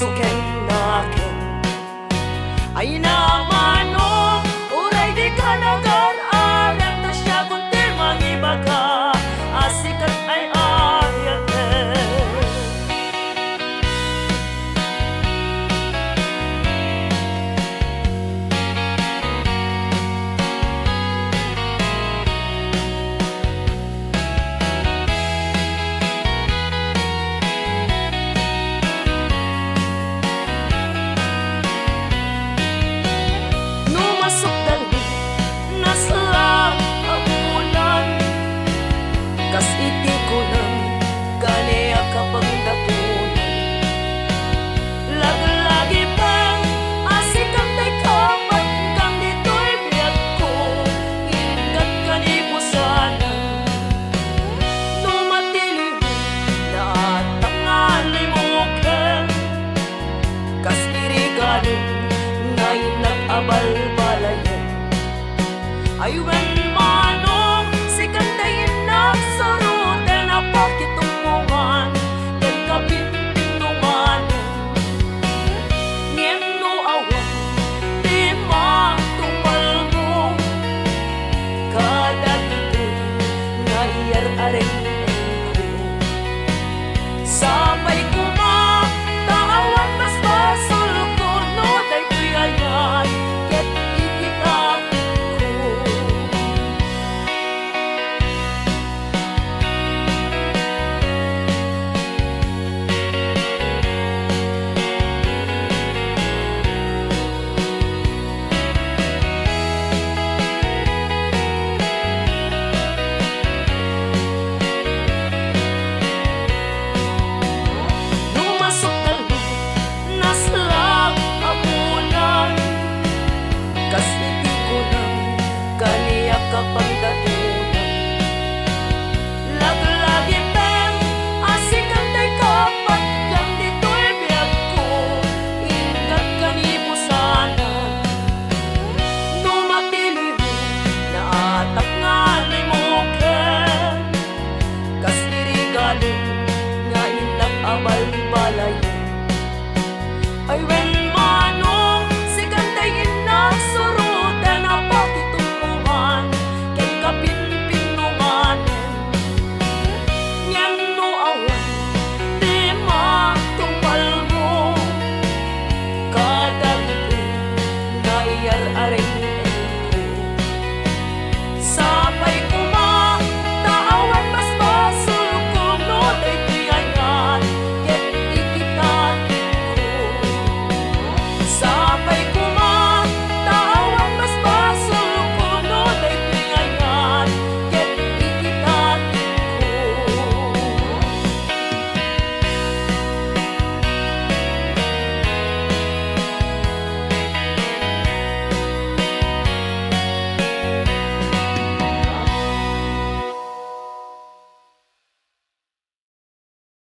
suken naken ay namano uray di ka nagar-arat na siya kunti mangibaga asikat ay ayate kas iti ko lang gani kapag dapunan lag-lagi pang asikam day kapat kang dito'y biyag ko ingat ka ni pusana numatiling na tangali mo ken kas iriganin ngay nag-abal-balayan ay when